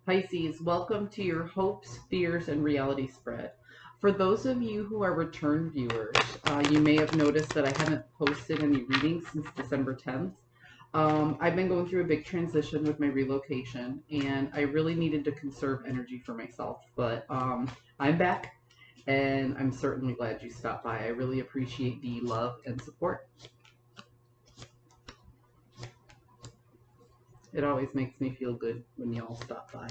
Pisces, welcome to your hopes, fears, and reality spread. For those of you who are return viewers, you may have noticed that I haven't posted any readings since December 10th. I've been going through a big transition with my relocation, and I really needed to conserve energy for myself. But I'm back, and I'm certainly glad you stopped by. I really appreciate the love and support. It always makes me feel good when y'all stop by.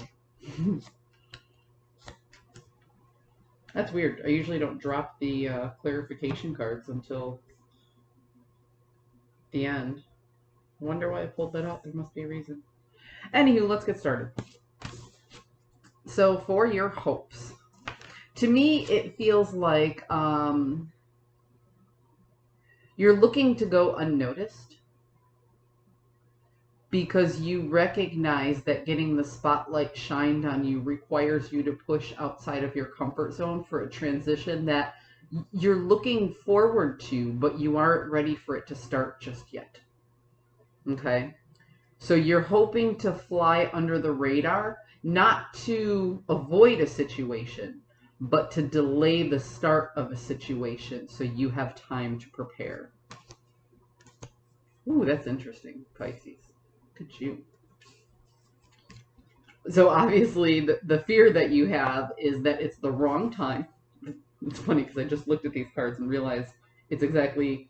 That's weird. I usually don't drop the clarification cards until the end. Wonder why I pulled that out. There must be a reason. Anywho, let's get started. So for your hopes, to me, it feels like you're looking to go unnoticed because you recognize that getting the spotlight shined on you requires you to push outside of your comfort zone for a transition that you're looking forward to, but you aren't ready for it to start just yet. Okay? So you're hoping to fly under the radar, not to avoid a situation, but to delay the start of a situation so you have time to prepare. Ooh, that's interesting, Pisces. Look at you. So obviously the fear that you have is that it's the wrong time. It's funny because I just looked at these cards and realized it's exactly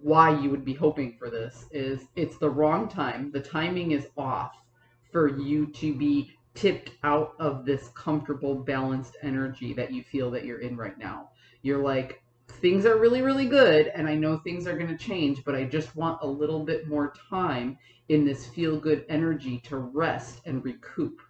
why you would be hoping for this. Is it's the wrong time. The timing is off for you to be tipped out of this comfortable, balanced energy that you feel that you're in right now. You're like, things are really, really good, and I know things are going to change, but I just want a little bit more time in this feel-good energy to rest and recoup.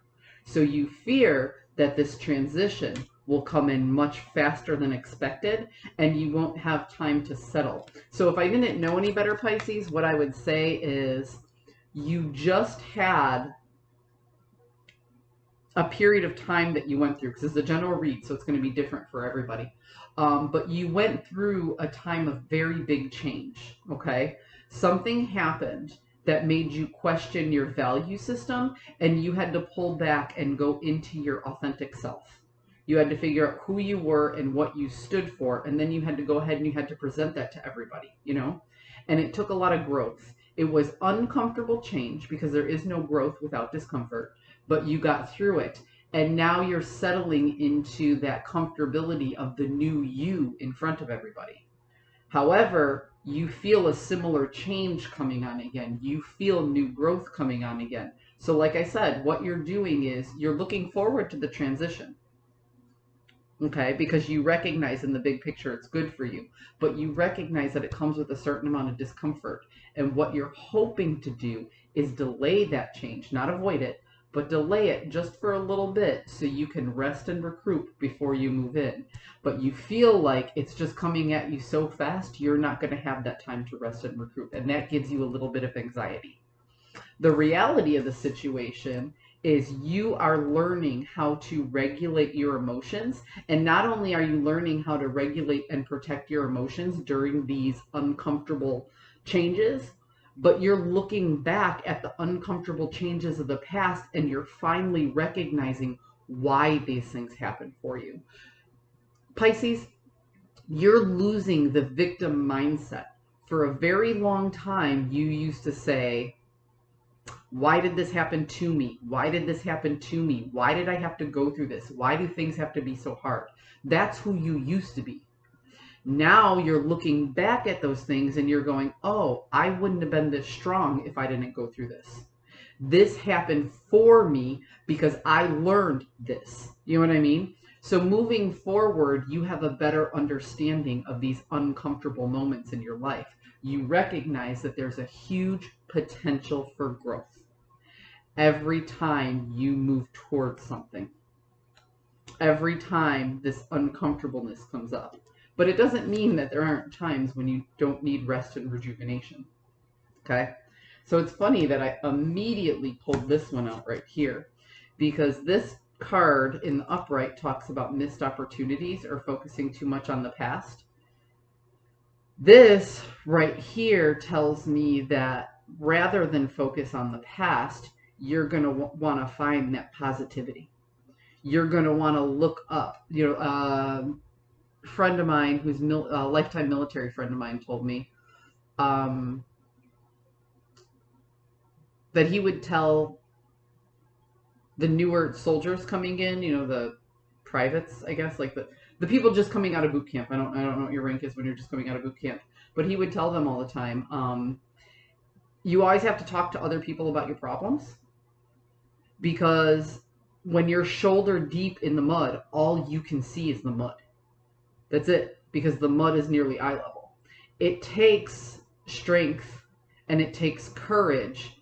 So you fear that this transition will come in much faster than expected, and you won't have time to settle. So if I didn't know any better, Pisces, what I would say is you just had a period of time that you went through, because it's a general read, so it's going to be different for everybody. But you went through a time of very big change, okay? Something happened that made you question your value system, and you had to pull back and go into your authentic self. You had to figure out who you were and what you stood for, and then you had to go ahead and you had to present that to everybody, you know? And it took a lot of growth. It was uncomfortable change because there is no growth without discomfort, but you got through it. And now you're settling into that comfortability of the new you in front of everybody. However, you feel a similar change coming on again. You feel new growth coming on again. So like I said, what you're doing is you're looking forward to the transition. Okay, because you recognize in the big picture it's good for you, but you recognize that it comes with a certain amount of discomfort. And what you're hoping to do is delay that change, not avoid it, but delay it just for a little bit so you can rest and recoup before you move in. But you feel like it's just coming at you so fast, you're not going to have that time to rest and recoup. And that gives you a little bit of anxiety. The reality of the situation is you are learning how to regulate your emotions. And not only are you learning how to regulate and protect your emotions during these uncomfortable changes, but you're looking back at the uncomfortable changes of the past and you're finally recognizing why these things happen for you. Pisces, you're losing the victim mindset. For a very long time, you used to say, why did this happen to me? Why did this happen to me? Why did I have to go through this? Why do things have to be so hard? That's who you used to be. Now you're looking back at those things and you're going, oh, I wouldn't have been this strong if I didn't go through this. This happened for me because I learned this. You know what I mean? So moving forward, you have a better understanding of these uncomfortable moments in your life. You recognize that there's a huge potential for growth every time you move towards something. Every time this uncomfortableness comes up. But it doesn't mean that there aren't times when you don't need rest and rejuvenation. Okay? So it's funny that I immediately pulled this one out right here, because this card in the upright talks about missed opportunities or focusing too much on the past. This right here tells me that rather than focus on the past, you're going to want to find that positivity. You're going to want to look up. Friend of mine who's a lifetime military friend of mine told me that he would tell the newer soldiers coming in, the privates, I guess, like the people just coming out of boot camp. I don't know what your rank is when you're just coming out of boot camp, but he would tell them all the time, you always have to talk to other people about your problems, because when you're shoulder deep in the mud, all you can see is the mud. That's it, because the mud is nearly eye level. It takes strength and it takes courage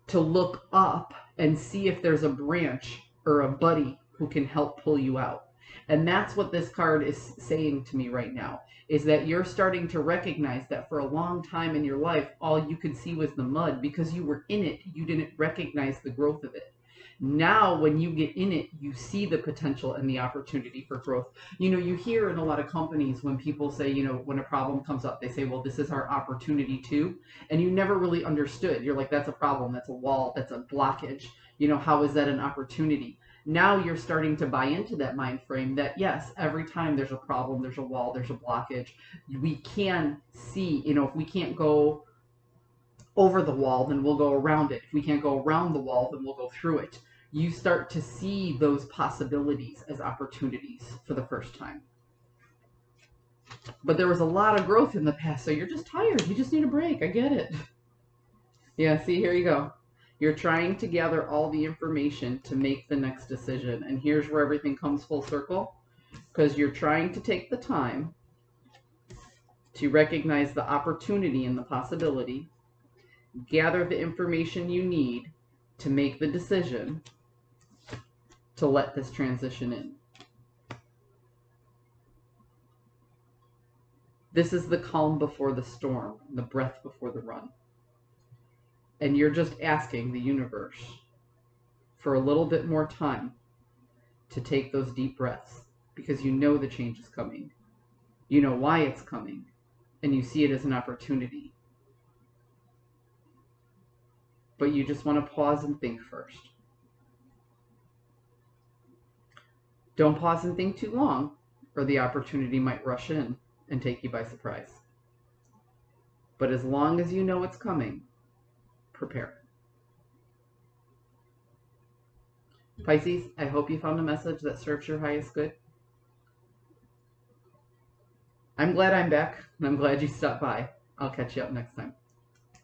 to look up and see if there's a branch or a buddy who can help pull you out. And that's what this card is saying to me right now, is that you're starting to recognize that for a long time in your life, all you could see was the mud because you were in it. You didn't recognize the growth of it. Now, when you get in it, you see the potential and the opportunity for growth. You hear in a lot of companies when people say, when a problem comes up, they say, well, this is our opportunity too. And you never really understood. You're like, that's a problem. That's a wall. That's a blockage. How is that an opportunity? Now you're starting to buy into that mind frame that, yes, every time there's a problem, there's a wall, there's a blockage. We can see, if we can't go over the wall, then we'll go around it. If we can't go around the wall, then we'll go through it. You start to see those possibilities as opportunities for the first time. But there was a lot of growth in the past, so you're just tired. You just need a break. I get it. Yeah, see, here you go. You're trying to gather all the information to make the next decision. And here's where everything comes full circle, because you're trying to take the time to recognize the opportunity and the possibility, gather the information you need to make the decision to let this transition in. This is the calm before the storm, the breath before the run. And you're just asking the universe for a little bit more time to take those deep breaths, because you know the change is coming. You know why it's coming, and you see it as an opportunity. But you just want to pause and think first. Don't pause and think too long, or the opportunity might rush in and take you by surprise. But as long as you know it's coming, prepare. Pisces, I hope you found a message that serves your highest good. I'm glad I'm back, and I'm glad you stopped by. I'll catch you up next time.